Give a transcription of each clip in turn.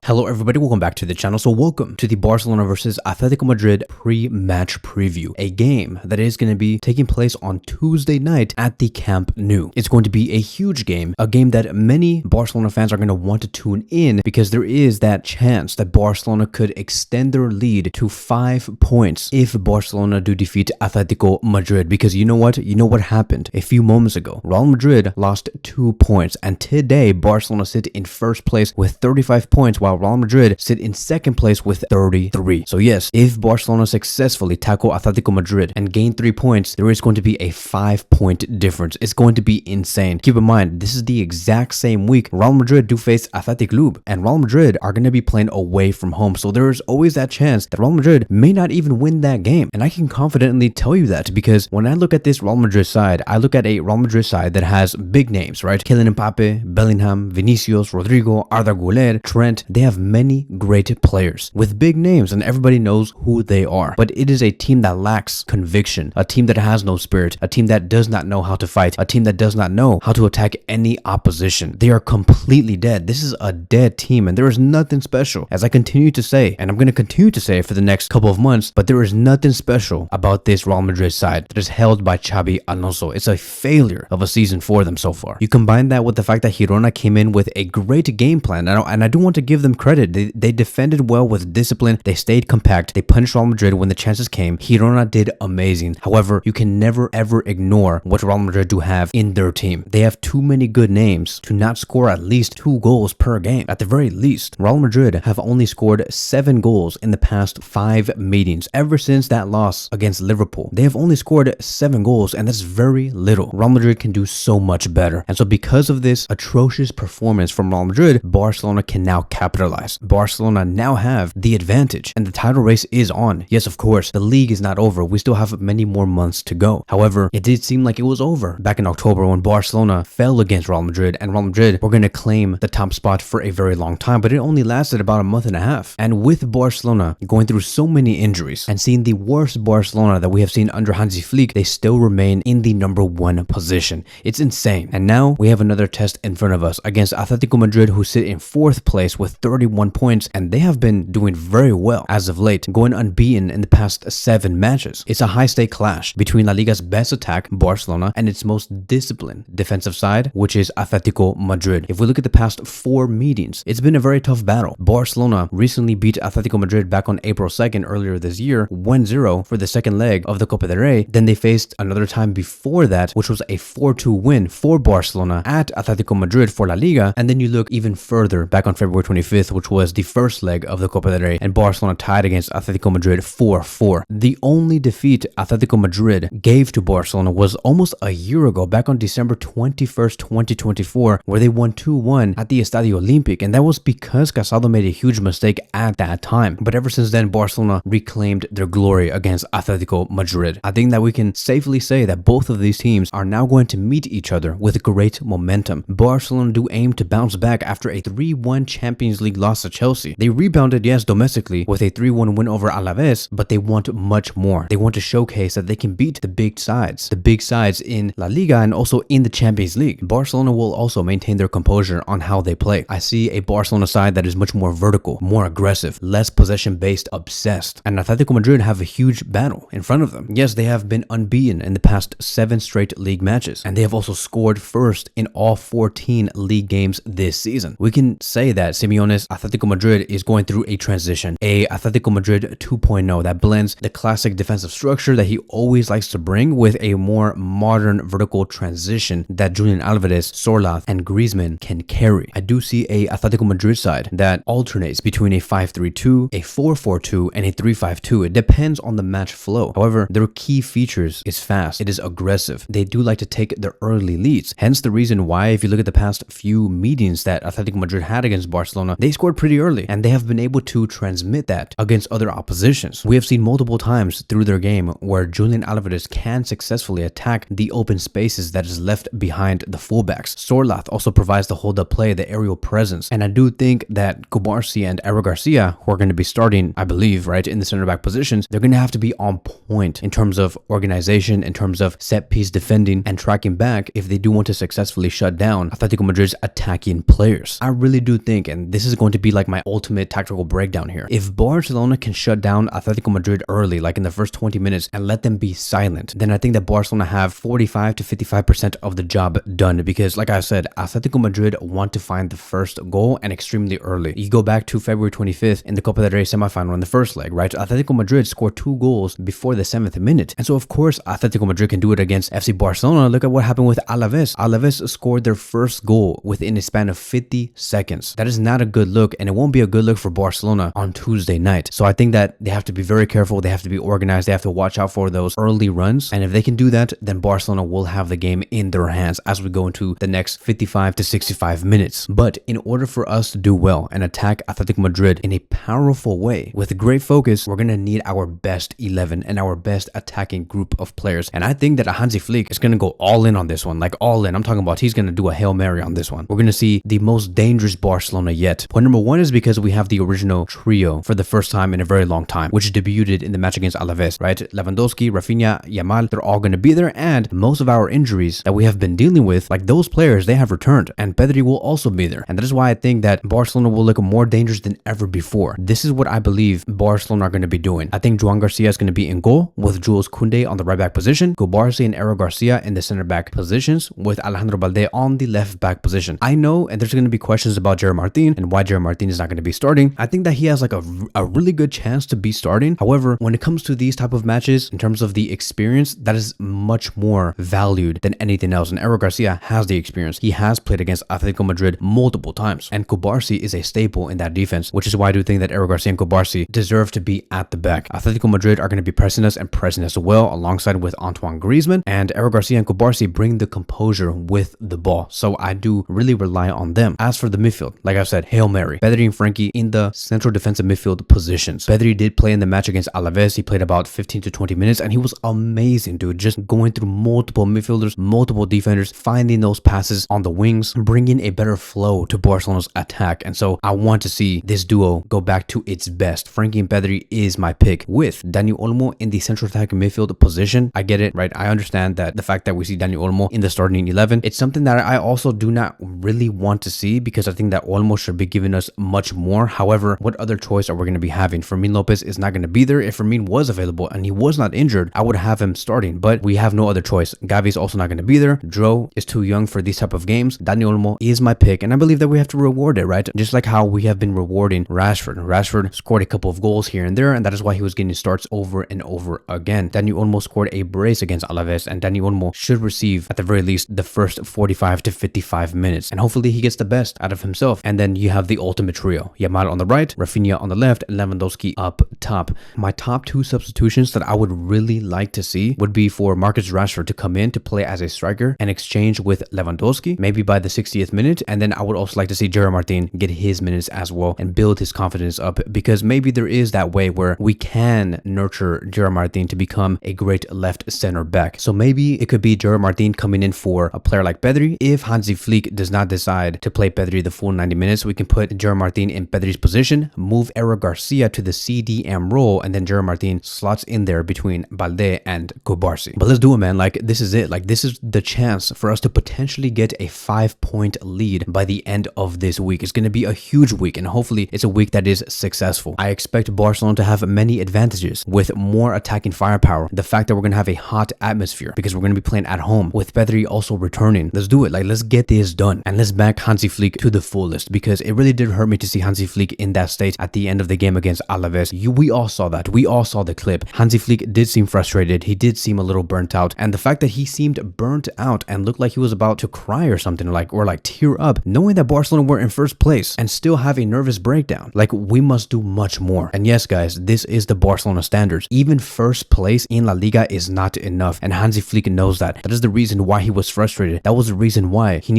Hello everybody, welcome back to the channel. So welcome to the Barcelona versus Atletico Madrid pre-match preview, a game that is going to be taking place on Tuesday night at the Camp Nou. It's going to be a huge game, a game that many Barcelona fans are going to want to tune in because there is that chance that Barcelona could extend their lead to 5 points if Barcelona do defeat Atletico Madrid. Because you know what? You know what happened a few moments ago? Real Madrid lost 2 points, and today Barcelona sit in first place with 35 points while Real Madrid sit in second place with 33. So yes, if Barcelona successfully tackle Atletico Madrid and gain 3 points, there is going to be a 5-point difference. It's going to be insane. Keep in mind, this is the exact same week Real Madrid do face Athletic Club, and Real Madrid are going to be playing away from home. So there is always that chance that Real Madrid may not even win that game. And I can confidently tell you that because when I look at this Real Madrid side, I look at a Real Madrid side that has big names, right? Kylian Mbappe, Bellingham, Vinicius, Rodrigo, Arda Güler, Trent. They have many great players with big names and everybody knows who they are. But it is a team that lacks conviction, a team that has no spirit, a team that does not know how to fight, a team that does not know how to attack any opposition. They are completely dead. This is a dead team and there is nothing special, as I continue to say, and I'm going to continue to say for the next couple of months, but there is nothing special about this Real Madrid side that is held by Xabi Alonso. It's a failure of a season for them so far. You combine that with the fact that Girona came in with a great game plan, and I do want to give them credit. They defended well with discipline. They stayed compact. They punished Real Madrid when the chances came. Girona did amazing. However, you can never ever ignore what Real Madrid do have in their team. They have too many good names to not score at least 2 goals per game. At the very least, Real Madrid have only scored 7 goals in the past 5 meetings. Ever since that loss against Liverpool, they have only scored 7 goals, and that's very little. Real Madrid can do so much better. And so because of this atrocious performance from Real Madrid, Barcelona can now capitalize. Barcelona now have the advantage and the title race is on. Yes, of course, the league is not over. We still have many more months to go. However, it did seem like it was over back in October when Barcelona fell against Real Madrid, and Real Madrid were going to claim the top spot for a very long time, but it only lasted about a month and a half. And with Barcelona going through so many injuries and seeing the worst Barcelona that we have seen under Hansi Flick, they still remain in the number 1 position. It's insane. And now we have another test in front of us against Atletico Madrid, who sit in 4th place with 31 points, and they have been doing very well as of late, going unbeaten in the past 7 matches. It's a high-stake clash between La Liga's best attack, Barcelona, and its most disciplined defensive side, which is Atletico Madrid. If we look at the past 4 meetings, it's been a very tough battle. Barcelona recently beat Atletico Madrid back on April 2nd earlier this year, 1-0 for the second leg of the Copa del Rey. Then they faced another time before that, which was a 4-2 win for Barcelona at Atletico Madrid for La Liga. And then you look even further back on February 25th, which was the first leg of the Copa del Rey, and Barcelona tied against Atletico Madrid 4-4. The only defeat Atletico Madrid gave to Barcelona was almost a year ago, back on December 21st, 2024, where they won 2-1 at the Estadio Olímpic, and that was because Casado made a huge mistake at that time. But ever since then, Barcelona reclaimed their glory against Atletico Madrid. I think that we can safely say that both of these teams are now going to meet each other with great momentum. Barcelona do aim to bounce back after a 3-1 Champions League loss to Chelsea. They rebounded, yes, domestically with a 3-1 win over Alaves, but they want much more. They want to showcase that they can beat the big sides in La Liga and also in the Champions League. Barcelona will also maintain their composure on how they play. I see a Barcelona side that is much more vertical, more aggressive, less possession-based, obsessed. And Atletico Madrid have a huge battle in front of them. Yes, they have been unbeaten in the past 7 straight league matches, and they have also scored first in all 14 league games this season. We can say that Simeone's Atletico Madrid is going through a transition, a Atletico Madrid 2.0 that blends the classic defensive structure that he always likes to bring with a more modern vertical transition that Julián Álvarez, Sorloth, and Griezmann can carry. I do see a Atletico Madrid side that alternates between a 5-3-2, a 4-4-2, and a 3-5-2. It depends on the match flow. However, their key features is fast. It is aggressive. They do like to take their early leads. Hence the reason why, if you look at the past few meetings that Atletico Madrid had against Barcelona, they scored pretty early, and they have been able to transmit that against other oppositions. We have seen multiple times through their game where Julián Álvarez can successfully attack the open spaces that is left behind the fullbacks. Sorloth also provides the hold-up play, the aerial presence, and I do think that Kubarsi and Eric Garcia, who are going to be starting, I believe, right, in the center back positions, they're going to have to be on point in terms of organization, in terms of set piece defending and tracking back if they do want to successfully shut down Atletico Madrid's attacking players. I really do think, and this is going to be like my ultimate tactical breakdown here. If Barcelona can shut down Atletico Madrid early, like in the first 20 minutes, and let them be silent, then I think that Barcelona have 45 to 55% of the job done, because like I said, Atletico Madrid want to find the first goal and extremely early. You go back to February 25th in the Copa del Rey semifinal in the first leg, right? Atletico Madrid scored 2 goals before the 7th minute. And so of course, Atletico Madrid can do it against FC Barcelona. Look at what happened with Alaves. Alaves scored their first goal within a span of 50 seconds. That is not a good look, and it won't be a good look for Barcelona on Tuesday night. So I think that they have to be very careful. They have to be organized. They have to watch out for those early runs. And if they can do that, then Barcelona will have the game in their hands as we go into the next 55 to 65 minutes. But in order for us to do well and attack Atletico Madrid in a powerful way with great focus, we're going to need our best 11 and our best attacking group of players. And I think that Hansi Flick is going to go all in on this one, like all in. I'm talking about he's going to do a Hail Mary on this one. We're going to see the most dangerous Barcelona yet. Point number 1 is because we have the original trio for the first time in a very long time, which debuted in the match against Alaves, right? Lewandowski, Rafinha, Yamal, they're all going to be there. And most of our injuries that we have been dealing with, like those players, they have returned. And Pedri will also be there. And that is why I think that Barcelona will look more dangerous than ever before. This is what I believe Barcelona are going to be doing. I think Joan Garcia is going to be in goal with Jules Koundé on the right back position, Cubarsí and Eric Garcia in the center back positions, with Alejandro Balde on the left back position. I know, and there's going to be questions about Gerard Martin and why Gerard Martin is not going to be starting. I think that he has like a really good chance to be starting. However, when it comes to these type of matches, in terms of the experience, that is much more valued than anything else. And Eric Garcia has the experience. He has played against Atletico Madrid multiple times, and Cubarsí is a staple in that defense, which is why I do think that Eric Garcia and Cubarsí deserve to be at the back. Atletico Madrid are going to be pressing us and pressing us well alongside with Antoine Griezmann, and Eric Garcia and Cubarsí bring the composure with the ball. So I do really rely on them. As for the midfield, like I said, Hail Mary. Pedri and Frankie in the central defensive midfield positions. Pedri did play in the match against Alaves. He played about 15 to 20 minutes and he was amazing, dude. Just going through multiple midfielders, multiple defenders, finding those passes on the wings, bringing a better flow to Barcelona's attack. And so I want to see this duo go back to its best. Frankie and Pedri is my pick, with Dani Olmo in the central attacking midfield position. I get it, right? I understand that the fact that we see Dani Olmo in the starting 11, it's something that I also do not really want to see, because I think that Olmo should be giving us much more. However, what other choice are we going to be having? Fermin Lopez is not going to be there. If Fermin was available and he was not injured, I would have him starting, but we have no other choice. Gavi is also not going to be there. Dro is too young for these type of games. Dani Olmo is my pick, and I believe that we have to reward it, right? Just like how we have been rewarding Rashford. Rashford scored a couple of goals here and there, and that is why he was getting starts over and over again. Dani Olmo scored a brace against Alaves, and Dani Olmo should receive at the very least the first 45 to 55 minutes, and hopefully he gets the best out of himself. And then you have the ultimate trio: Yamal on the right, Rafinha on the left, and Lewandowski up top. My top 2 substitutions that I would really like to see would be for Marcus Rashford to come in to play as a striker and exchange with Lewandowski, maybe by the 60th minute. And then I would also like to see Gerard Martin get his minutes as well and build his confidence up, because maybe there is that way where we can nurture Gerard Martin to become a great left center back. So maybe it could be Gerard Martin coming in for a player like Pedri. If Hansi Flick does not decide to play Pedri the full 90 minutes, we can put Gerard Martin in Pedri's position, move Eric Garcia to the CDM role, and then Gerard Martin slots in there between Balde and Cubarsí. But let's do it, man. Like, this is it. Like, this is the chance for us to potentially get a 5-point lead by the end of this week. It's going to be a huge week, and hopefully it's a week that is successful. I expect Barcelona to have many advantages with more attacking firepower. The fact that we're going to have a hot atmosphere because we're going to be playing at home with Pedri also returning. Let's do it. Like, let's get this done, and let's back Hansi Flick to the fullest, because it really did hurt me to see Hansi Flick in that state at the end of the game against Alaves. We all saw that. We all saw the clip. Hansi Flick did seem frustrated. He did seem a little burnt out, and the fact that he seemed burnt out and looked like he was about to cry or something, or tear up, knowing that Barcelona were in first place and still have a nervous breakdown. Like, we must do much more. And yes, guys, this is the Barcelona standards. Even first place in La Liga is not enough, and Hansi Flick knows that. That is the reason why he was frustrated. That was the reason why he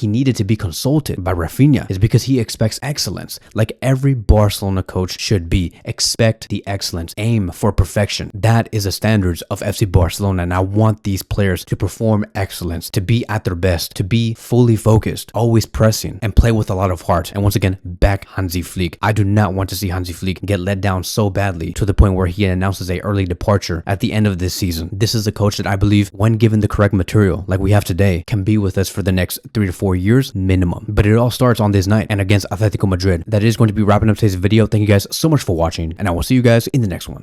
needed to be consulted by Rafinha, is because he expects excellence, like every Barcelona coach should be. Expect the excellence, aim for perfection. That is the standards of FC Barcelona, and I want these players to perform excellence, to be at their best, to be fully focused, always pressing, and play with a lot of heart. And once again, back Hansi Flick. I do not want to see Hansi Flick get let down so badly to the point where he announces a early departure at the end of this season. This is a coach that I believe, when given the correct material like we have today, can be with us for the next 3 to 4 years minimum. But it all starts on this night and against Atletico Madrid. That is going to be wrapping up today's video. Thank you guys so much for watching, and I will see you guys in the next one.